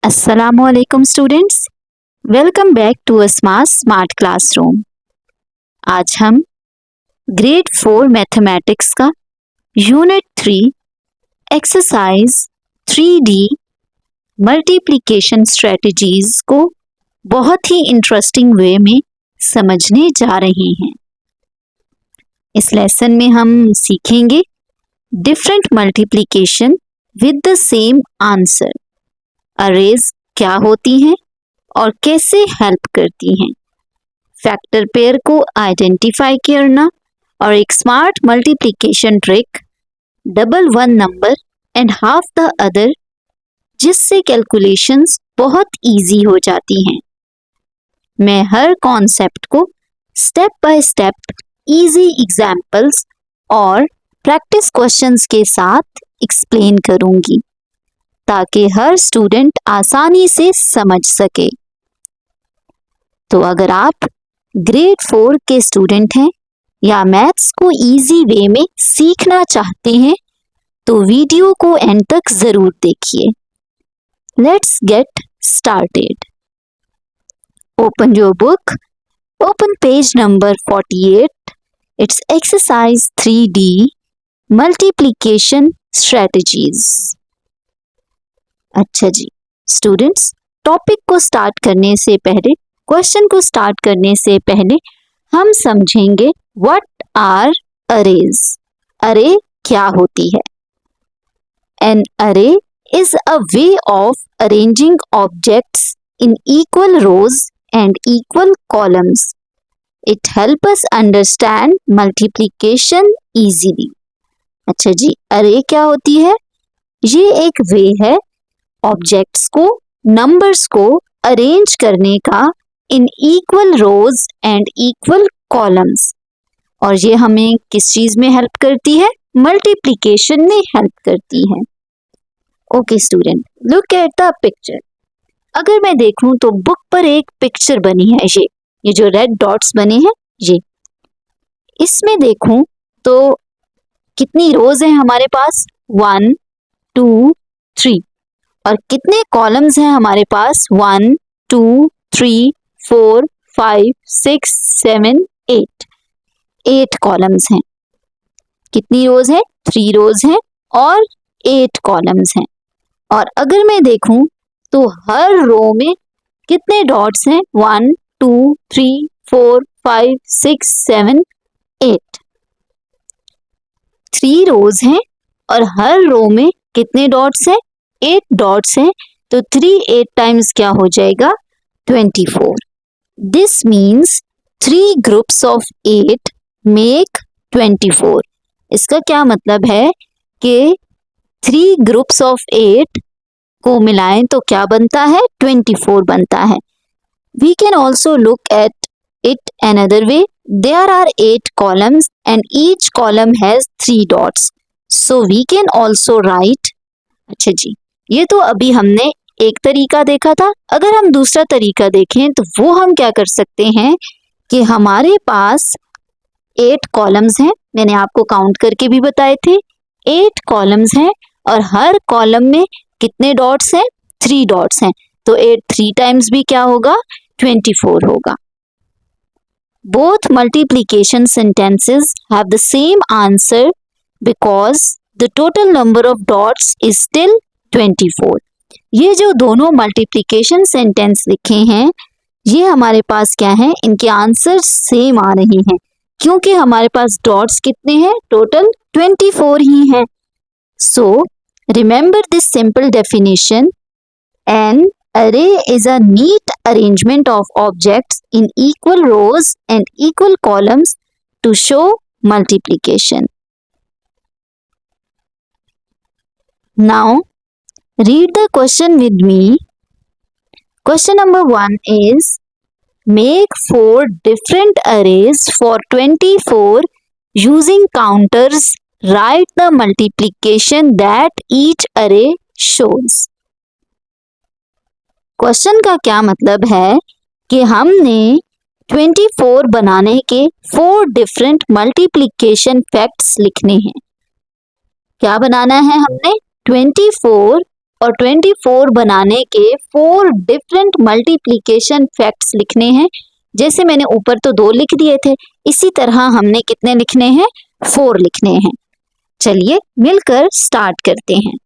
Assalamualaikum students, welcome back to a smart classroom. आज हम grade 4 mathematics का unit 3 exercise 3D multiplication strategies को बहुत ही इंटरेस्टिंग वे में समझने जा रहे हैं। इस लेसन में हम सीखेंगे different multiplication with the same answer, arrays क्या होती हैं और कैसे हेल्प करती हैं, फैक्टर पेयर को आइडेंटिफाई करना और एक smart multiplication trick double one number and half the other, जिससे कैलकुलेशंस बहुत इजी हो जाती हैं। मैं हर कॉन्सेप्ट को step by step easy examples और प्रैक्टिस क्वेश्चंस के साथ एक्सप्लेन करूंगी ताकि हर स्टूडेंट आसानी से समझ सके। तो अगर आप ग्रेड 4 के स्टूडेंट हैं या मैथ्स को इजी वे में सीखना चाहते हैं तो वीडियो को एंड तक जरूर देखिए। Let's get started. Open your book, open page number 48। It's exercise 3D multiplication strategies. अच्छा जी स्टूडेंट्स, टॉपिक को स्टार्ट करने से पहले, क्वेश्चन को स्टार्ट करने से पहले हम समझेंगे व्हाट आर अरेज। अरे क्या होती है? An array is a way of arranging objects in equal rows and equal columns. It help us understand multiplication easily. अच्छा जी, अरे क्या होती है? ये एक वे है ऑब्जेक्ट्स को, नंबर्स को अरेंज करने का in equal rows and equal columns. और ये हमें किस चीज में हेल्प करती है? मल्टीप्लिकेशन में हेल्प करती है। Okay student, look at the picture. अगर मैं देखूं तो बुक पर एक पिक्चर बनी है, ये जो रेड डॉट्स बने हैं, ये इसमें देखूं तो कितनी रोज हैं हमारे पास? 1 2 3। और कितने कॉलम्स हैं हमारे पास? 1 2 3 4 5 6 7 8। 8 कॉलम्स हैं। कितनी रोज है? 3 रोज हैं और 8 कॉलम्स हैं। और अगर मैं देखूं तो हर रो में कितने डॉट्स हैं? 1 2 3 4 5 6 7 8। 3 रोज हैं और हर रो में कितने डॉट्स हैं? 8 डॉट्स हैं। तो 3 8 टाइम्स क्या हो जाएगा? 24। This means 3 groups of 8 make 24। इसका क्या मतलब है कि 3 ग्रुप्स ऑफ 8 को मिलाएं तो क्या बनता है? 24 बनता है। We can also look at it another way. There are 8 columns and each column has 3 dots. So we can also write. अच्छा जी, ये तो अभी हमने एक तरीका देखा था। अगर हम दूसरा तरीका देखें तो वो हम क्या कर सकते हैं कि हमारे पास 8 कॉलम्स हैं। मैंने आपको काउंट करके भी बताए थे। 8 कॉलम्स हैं और हर कॉलम में कितने डॉट्स हैं? 3 डॉट्स हैं। तो 8 3 टाइम्स भी क्या होगा? 24 होगा। Both multiplication sentences have the same answer because the total number of dots is still 24. ये जो दोनों मल्टीप्लिकेशन सेंटेंस लिखे हैं, ये हमारे पास क्या है? इनके आंसर सेम आ रहे हैं क्योंकि हमारे पास डॉट्स कितने हैं? टोटल 24 ही हैं। So remember this simple definition. An array is a neat arrangement of objects in equal rows and equal columns to show multiplication. Now, read the question with me. Question number 1 is, make 4 different arrays for 24 using counters. Write the multiplication that each array shows. Question का क्या मतलब है कि हमने 24 बनाने के 4 different multiplication facts लिखने हैं। क्या बनाना है हमने? 24 और 24 बनाने के 4 डिफरेंट मल्टीप्लिकेशन फैक्ट्स लिखने हैं। जैसे मैंने ऊपर तो 2 लिख दिए थे, इसी तरह हमने कितने लिखने हैं? 4 लिखने हैं। चलिए मिलकर स्टार्ट करते हैं।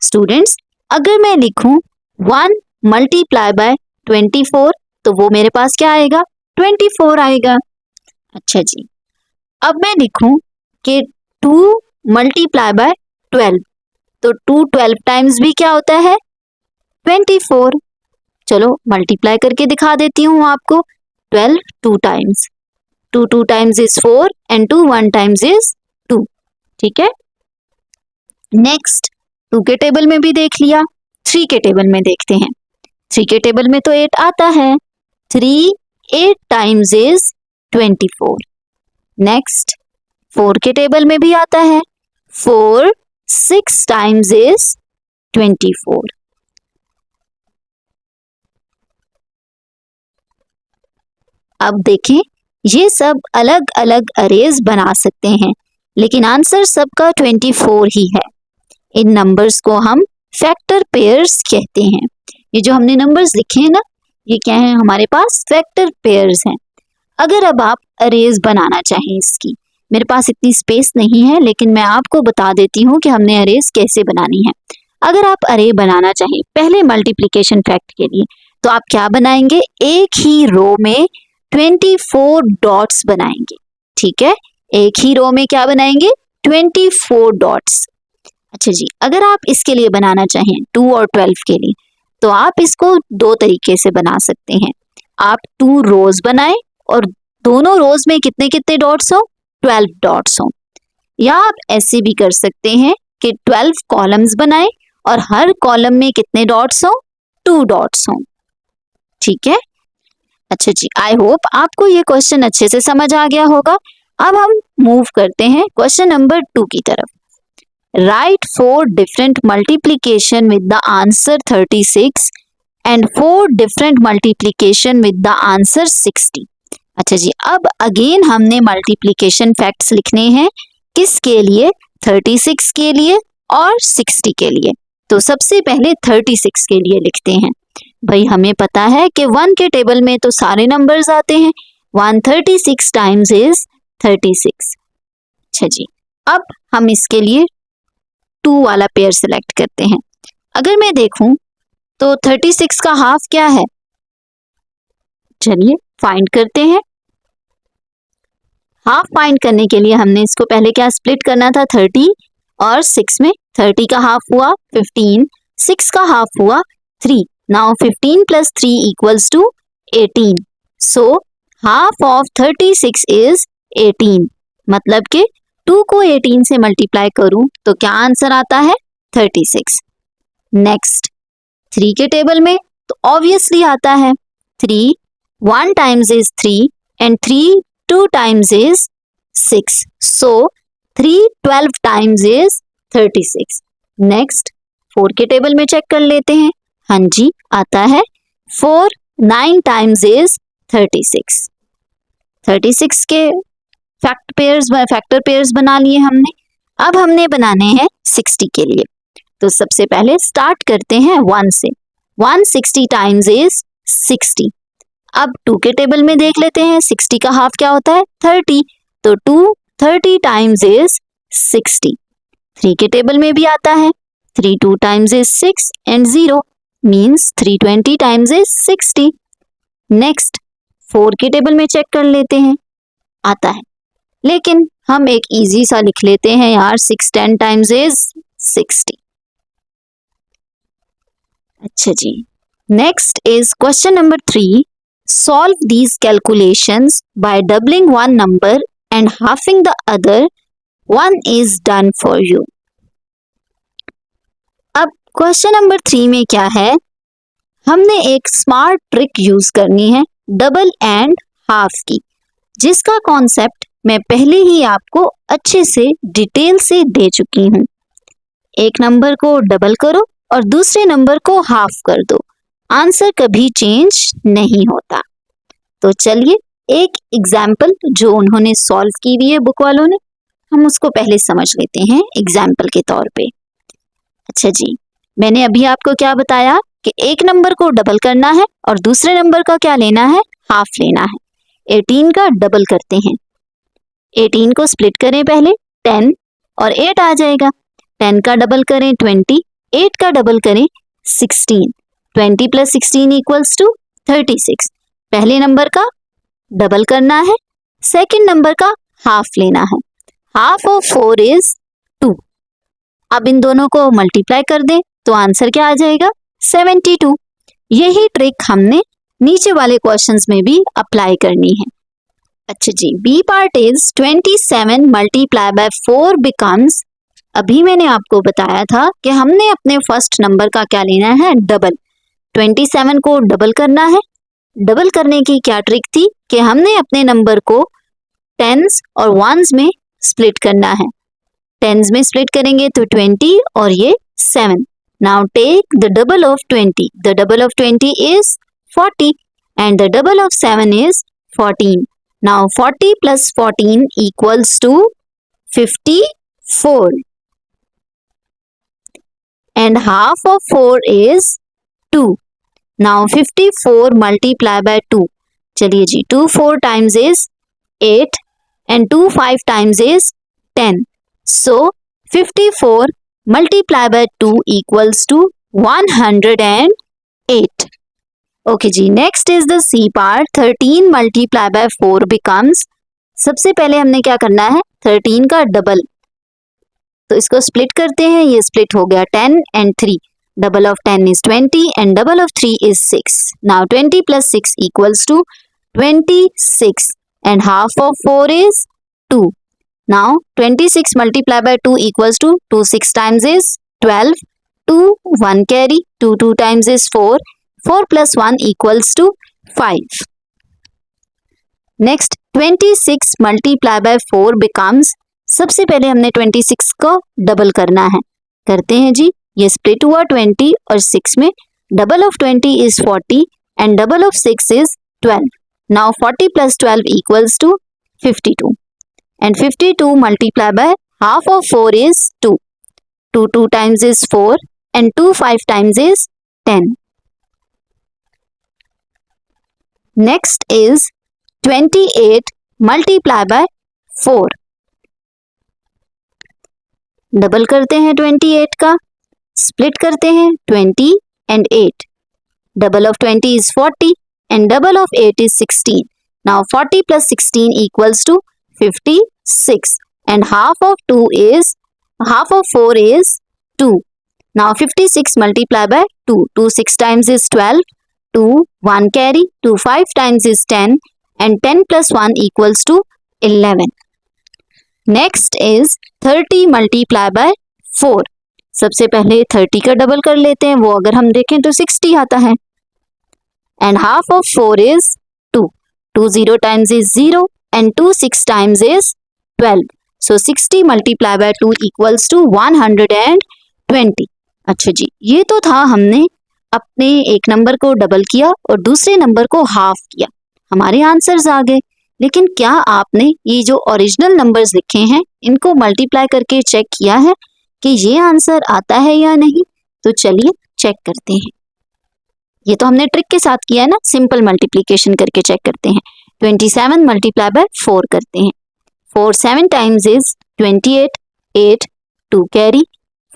स्टूडेंट्स, अगर मैं लिखूं 1 मल्टीप्लाई बाय 24 तो वो मेरे पास क्या आएगा? 24 आएगा। अच्छा जी, अब मैं लिखूं कि 2 मल्टीप्लाई बाय 12 तो 2 12 टाइम्स भी क्या होता है? 24। चलो मल्टीप्लाई करके दिखा देती हूँ आपको। 12 2 times, 2 2 times is 4 and 2 1 times is 2। ठीक है, नेक्स्ट 2 के टेबल में भी देख लिया, 3 के टेबल में देखते हैं। 3 के टेबल में तो 8 आता है। 3 8 टाइम्स इज 24। नेक्स्ट 4 के टेबल में भी आता है। 4 6 टाइम्स इज 24। अब देखें, ये सब अलग अलग अरेज बना सकते हैं, लेकिन आंसर सबका 24 ही है। इन नंबर्स को हम फैक्टर पेयर्स कहते हैं। ये जो हमने नंबर्स लिखे हैं ना, ये क्या है? हमारे पास फैक्टर पेयर्स हैं। अगर अब आप अरेज बनाना चाहें इसकी, मेरे पास इतनी स्पेस नहीं है, लेकिन मैं आपको बता देती हूँ कि हमने अरेज कैसे बनानी है। अगर आप अरे बनाना चाहें पहले मल्टीप्लिकेशन फैक्ट के लिए, तो आप क्या बनाएंगे? एक ही रो में 24 डॉट्स बनाएंगे। ठीक है, एक ही रो में क्या बनाएंगे? 24 डॉट्स। अच्छा जी, अगर आप इसके लिए बनाना चाहें 2 और 12 के लिए, तो आप इसको 2 तरीके से बना सकते हैं। आप 2 रोज बनाएं और दोनों रोज में कितने कितने डॉट्स हो? 12 डॉट्स हो। या आप ऐसे भी कर सकते हैं कि 12 कॉलम्स बनाएं और हर कॉलम में कितने डॉट्स हो? 2 डॉट्स हो। ठीक है, अच्छा जी, आई होप आपको ये क्वेश्चन अच्छे से समझ आ गया होगा। अब हम मूव करते हैं क्वेश्चन नंबर 2 की तरफ। Right 4 different multiplication with the answer 36 and 4 different multiplication with the answer 60। अच्छा जी, अब अगेन हमने मल्टीप्लिकेशन फैक्ट्स लिखने हैं। किसके लिए? 36 के लिए और 60 के लिए। तो सबसे पहले 36 के लिए लिखते हैं। भाई हमें पता है कि 1 के टेबल में तो सारे नंबर्स आते हैं। 136 टाइम्स इज 36। अच्छा जी, अब हम इसके लिए 2 वाला पेयर सिलेक्ट करते हैं। अगर मैं देखूं तो 36 का हाफ क्या है? चलिए फाइंड करते हैं। हाफ फाइंड करने के लिए हमने इसको पहले क्या स्प्लिट करना था? 30 और 6 में। 30 का हाफ हुआ 15, 6 का हाफ हुआ 3। Now 15 plus 3 equals to 18। So half of 36 is 18। मतलब कि 2 को 18 से मल्टीप्लाई करूं तो क्या आंसर आता है? 36। नेक्स्ट 3 के टेबल में तो ऑब्वियसली आता है 3 1 times is 3 and 3 2 times is 6. So 3 12 times is 36. Next 4 के टेबल में चेक कर लेते हैं। हाँ जी, आता है 4 9 टाइम्स इज 36. 36 के फैक्टर पेयर्स बना लिए हमने। अब हमने बनाने हैं 60 के लिए। तो सबसे पहले स्टार्ट करते हैं 1 से। 160 टाइम्स इज 60। अब 2 के टेबल में देख लेते हैं 60 का हाफ क्या होता है? 30। तो 2 30 टाइम्स इज 60। 3 के टेबल में भी आता है 3 2 times is 6 and 0 means 320 times is 60। Next 4 के टेबल में चेक कर लेते हैं, आता है, लेकिन हम एक इजी सा लिख लेते हैं यार, 6 10 टाइम्स इज 60। अच्छा जी, next is question number 3। Solve these calculations by doubling one number and halving the other. One is done for you. अब क्वेश्चन नंबर 3 में क्या है? हमने एक स्मार्ट ट्रिक यूज करनी है डबल एंड हाफ की, जिसका कॉन्सेप्ट मैं पहले ही आपको अच्छे से डिटेल से दे चुकी हूँ। एक नंबर को डबल करो और दूसरे नंबर को हाफ कर दो, आंसर कभी चेंज नहीं होता। तो चलिए एक एग्जाम्पल जो उन्होंने सॉल्व की हुई है बुक वालों ने, हम उसको पहले समझ लेते हैं एग्जाम्पल के तौर पे। अच्छा जी, मैंने अभी आपको क्या बताया कि एक नंबर को डबल करना है और दूसरे नंबर का क्या लेना है, हाफ लेना है। 18 का डबल करते हैं। 18 को स्प्लिट करें पहले, 10 और 8 आ जाएगा। 10 का डबल करें 20, 8 का डबल करें 16। 20 प्लस 16 इक्वल्स टू 36। पहले नंबर का डबल करना है, सेकंड नंबर का हाफ लेना है। Half of 4 is 2। अब इन दोनों को मल्टीप्लाई कर दें तो आंसर क्या आ जाएगा, 72। यही ट्रिक हमने नीचे वाले क्वेश्चंस में भी अप्लाई करनी है। अच्छा जी, B part is 27 multiply by 4 becomes. अभी मैंने आपको बताया था कि हमने अपने फर्स्ट नंबर का क्या लेना है, डबल। 27 को डबल करना है। डबल करने की क्या ट्रिक थी कि हमने अपने नंबर को टेंस और वंस में स्प्लिट करना है। टेंस में स्प्लिट करेंगे तो 20 और ये 7। Now take the double of 20। The double of 20 is 40 and the double of 7 is 14. Now 40 plus 14 equals to 54 and half of 4 is 2. Now 54 multiply by 2. चलिए जी, 2 4 times is 8 and 2 5 times is 10. So 54 multiply by 2 equals to 108. Okay जी, next is the C part. 13 multiply by 4 becomes. सबसे पहले हमने क्या करना है, 13 का double, तो इसको स्प्लिट करते हैं। ये स्प्लिट हो गया 10 and 3। Double of 10 is 20 and double of 3 is 6। Now 20 plus 6 equals to 26 and half of 4 is 2. Now 26 multiply by 2 equals to 2 6 times is 12, 2 1 carry, 2 2 times is 4, 4 plus 1 equals to 5. Next 26 multiply by 4 becomes। सबसे पहले हमने 26 को double करना है। करते हैं जी, ये split हुआ 20 और 6 में। Double of 20 is 40 and double of 6 is 12. Now 40 plus 12 equals to 52 and 52 multiply by half of 4 is 2. 2 2 times is 4 and 2 5 times is 10. Next is 28 multiply by 4. Double करते हैं 28 का, स्प्लिट करते हैं 20 and 8. Double of 20 is 40 and double of 8 is 16. Now 40 plus 16 equals to 56 and half of 4 is 2. Now 56 multiply by 2. 2 6 times is 12. 2 1 carry, 2 5 times is 10 and 10 plus 1 equals to 11. Next is 30 multiply by 4. सबसे पहले 30 का double कर लेते हैं, वो अगर हम देखें तो 60 आता है and half of 4 is 2. 2 0 times is 0 and 2 6 times is 12. So 60 multiply by 2 equals to 120. अच्छा जी, ये तो था हमने अपने एक नंबर को डबल किया और दूसरे नंबर को हाफ किया, हमारे आंसर्स आ गए। लेकिन क्या आपने ये जो ओरिजिनल नंबर्स लिखे हैं इनको मल्टीप्लाई करके चेक किया है कि ये आंसर आता है या नहीं? तो चलिए चेक करते हैं। ये तो हमने ट्रिक के साथ किया है ना, सिंपल मल्टीप्लिकेशन करके चेक करते हैं। 27 मल्टीप्लाई बाय 4 करते हैं। 4 7 times is 28, 8 2 carry,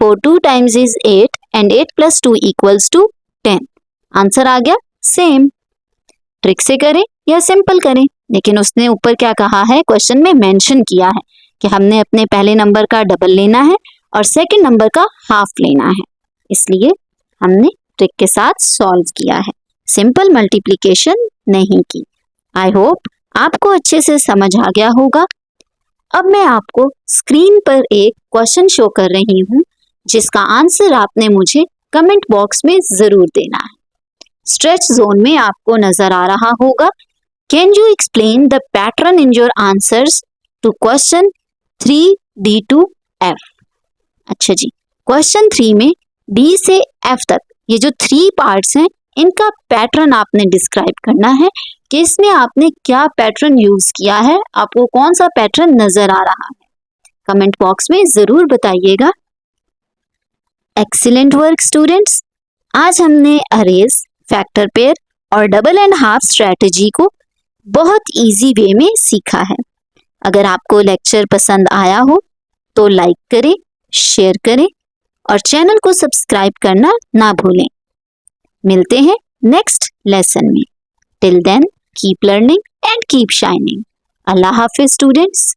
4 2 times is 8 and 8 plus 2 equals two 10। Answer आ गया सेम। ट्रिक से करें या सिंपल करें, लेकिन उसने ऊपर क्या कहा है, क्वेश्चन में मेंशन किया है कि हमने अपने पहले नंबर का डबल लेना है और सेकंड नंबर का हाफ लेना है, इसलिए हमने ट्रिक के साथ सॉल्व किया है, सिंपल मल्टीप्लिकेशन नहीं की। आई होप आपको अच्छे से समझ आ गया होगा। अब मैं आपको स्क्रीन पर एक क्वेश्चन शो कर रही हूँ जिसका आंसर आपने मुझे कमेंट बॉक्स में जरूर देना है। स्ट्रेच जोन में आपको नजर आ रहा होगा। Can you explain the pattern in your answers to question 3D to F? अच्छा जी, क्वेश्चन 3 में D से F तक ये जो 3 पार्ट्स हैं इनका पैटर्न आपने डिस्क्राइब करना है कि इसमें आपने क्या पैटर्न यूज किया है, आपको कौन सा पैटर्न नजर आ रहा है। कमेंट बॉक्स में जरूर बताइएगा। Excellent work students. आज हमने अरेज, फैक्टर पेयर और डबल एंड हाफ स्ट्रेटजी को बहुत इजी वे में सीखा है। अगर आपको लेक्चर पसंद आया हो तो लाइक करें, शेयर करें और चैनल को सब्सक्राइब करना ना भूलें। मिलते हैं नेक्स्ट लेसन में। Till then keep learning and keep shining. अल्लाह हाफिज स्टूडेंट्स।